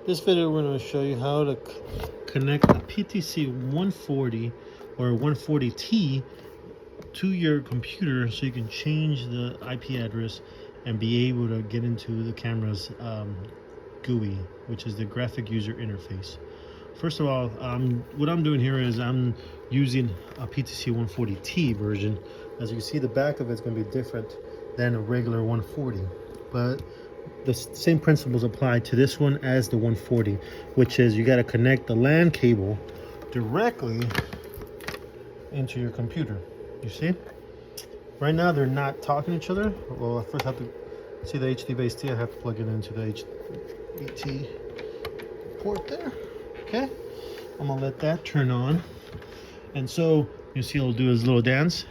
This video we're going to show you how to connect a PTC-140 or 140T to your computer so you can change the IP address and be able to get into the camera's GUI, which is the graphic user interface. First of all, what I'm doing here is I'm using a PTC-140T version. As you can see, the back of it's going to be different than a regular 140, but the same principles apply to this one as the 140, which is you got to connect the LAN cable directly into your computer. You see, right now they're not talking to each other. Well, I first have to see the HD base T. I have to plug it into the HDT port there. Okay, I'm gonna let that turn on, and so you see it'll do his little dance.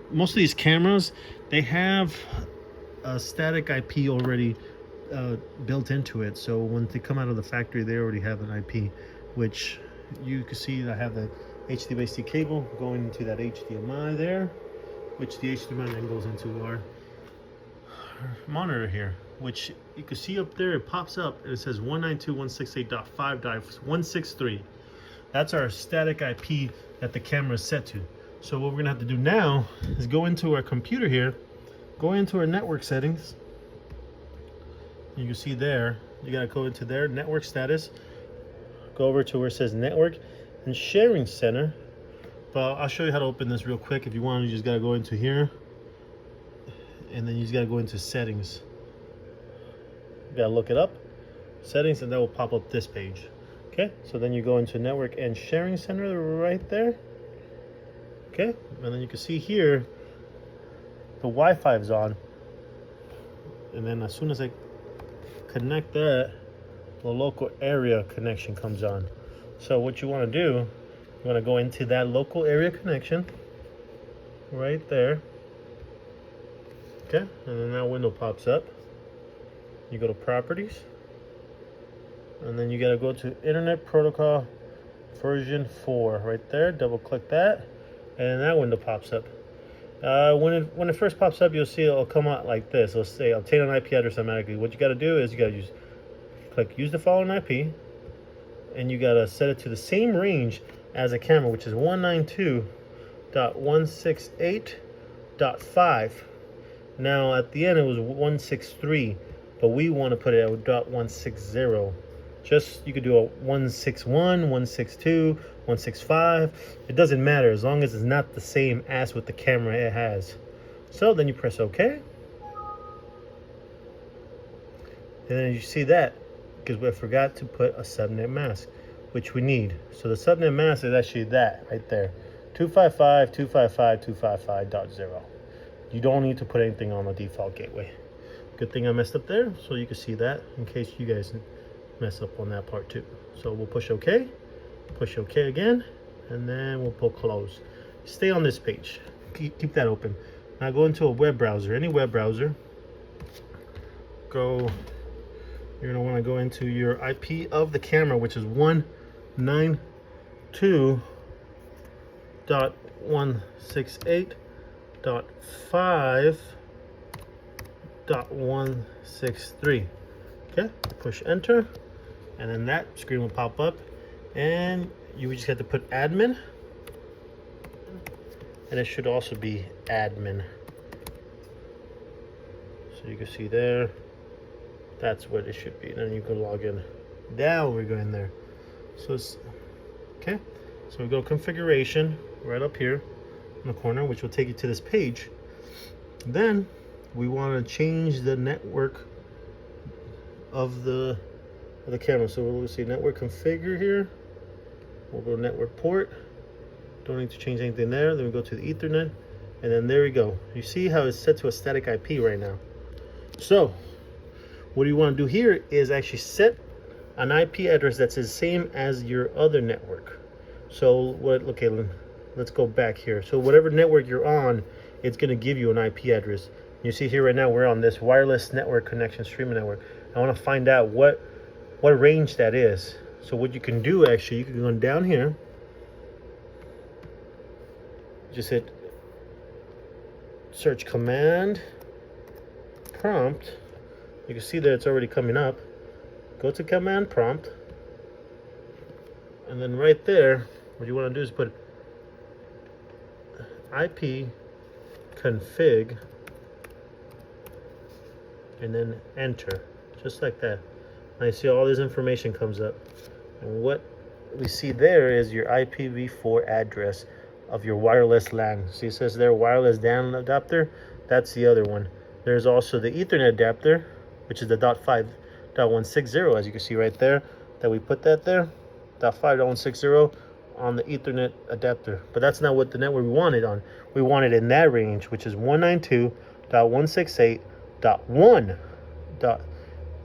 Most of these cameras, they have a static IP already built into it, so when they come out of the factory they already have an IP, which you can see I have the HD cable going into that HDMI there, which the HDMI then goes into our monitor here, which you can see up there. It pops up and it says 192.168.5.163. That's our static IP that the camera is set to. So what we're gonna have to do now is go into our computer here, go into our network settings. You can see there, you gotta go into their network status, go over to where it says network and sharing center. But I'll show you how to open this real quick. If you want, you just gotta go into here, and then you just gotta go into settings. You gotta look it up, settings, and that will pop up this page. Okay, so then you go into network and sharing center right there. Okay, and then you can see here the Wi-Fi is on, and then as soon as I connect that, the local area connection comes on. So what you want to do, you want to go into that local area connection right there. Okay, and then that window pops up. You go to properties, and then you got to go to Internet Protocol version 4 right there. Double click that, and that window pops up. When it first pops up, you'll see it'll come out like this. It'll say obtain an IP address automatically. What you got to do is you got to click use the following IP, and you got to set it to the same range as a camera, which is 192.168.5. Now at the end it was 163, but we want to put it at .160. Just, you could do a 161, 162, 165. It doesn't matter as long as it's not the same as what the camera it has. So then you press OK. And then you see that, because we forgot to put a subnet mask, which we need. So the subnet mask is actually that right there, 255.255.255.0. You don't need to put anything on the default gateway. Good thing I messed up there, so you can see that in case you guys mess up on that part too. So we'll push OK again, and then we'll pull close. Stay on this page, keep that open. Now go into a web browser, any web browser. You're gonna want to go into your IP of the camera, which is 192.168.5.163. Okay, push enter, and then that screen will pop up, and you just have to put admin, and it should also be admin. So you can see there, that's what it should be. Then you can log in. Now we're going there. So it's okay. So we go configuration right up here in the corner, which will take you to this page. Then we want to change the network of the camera. So we'll see network configure here. We'll go network port. Don't need to change anything there. Then we go to the Ethernet, and then there we go. You see how it's set to a static IP right now. So what you want to do here is actually set an IP address that's the same as your other network. So okay, let's go back here. So whatever network you're on, it's going to give you an IP address. You see here right now we're on this wireless network connection streaming network. I want to find out what range that is. So what you can do, actually, you can go down here, just hit search command prompt. You can see that it's already coming up. Go to command prompt, And then right there, what you want to do is put IP config and then enter, just like that. Now you see all this information comes up. And what we see there is your IPv4 address of your wireless LAN. See, it says there wireless LAN adapter. That's the other one. There's also the Ethernet adapter, which is the .5.160, as you can see right there, that we put that there. .5.160 on the Ethernet adapter. But that's not what the network we wanted on. We wanted in that range, which is 192.168.1.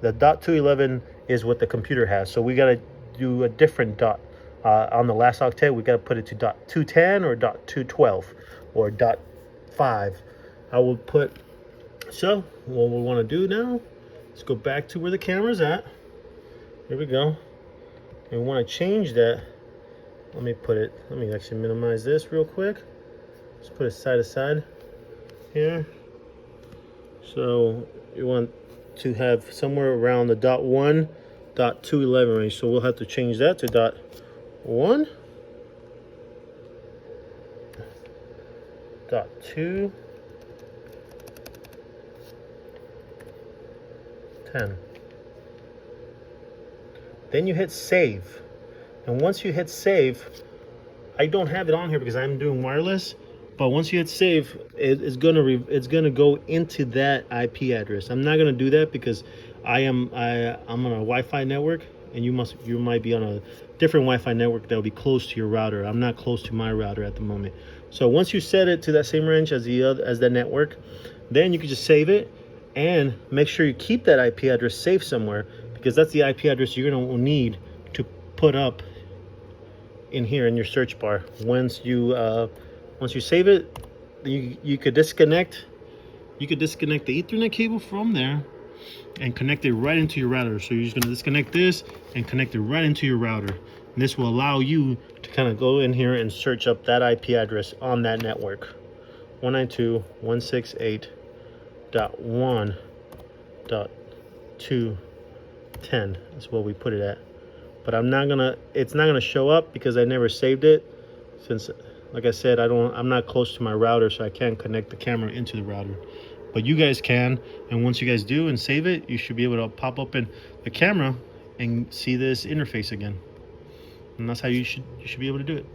The .211 is what the computer has. So we got to do a different dot. On the last octet, we got to put it to .210 or .212 or .5. I will put, so what we want to do now, let's go back to where the camera's at. Here we go. And we want to change that. Let me actually minimize this real quick. Let's put it side to side here. So you want to have somewhere around the .1, .211 range. So we'll have to change that to .1, .2, 10. Then you hit save. And once you hit save, I don't have it on here because I'm doing wireless, but once you hit save, it's gonna go into that IP address. I'm not gonna do that because I'm on a Wi-Fi network, and you might be on a different Wi-Fi network that will be close to your router. I'm not close to my router at the moment. So once you set it to that same range as the network, then you can just save it and make sure you keep that IP address safe somewhere, because that's the IP address you're gonna need to put up in here in your search bar. Once you save it, you could disconnect the Ethernet cable from there and connect it right into your router. So you're just gonna disconnect this and connect it right into your router. And this will allow you to kind of go in here and search up that IP address on that network. 192.168.1.210 is what we put it at. But it's not gonna show up because I never saved it, since, like I said, I'm not close to my router, so I can't connect the camera into the router. But you guys can, and once you guys do and save it, you should be able to pop open the camera and see this interface again. And that's how you should be able to do it.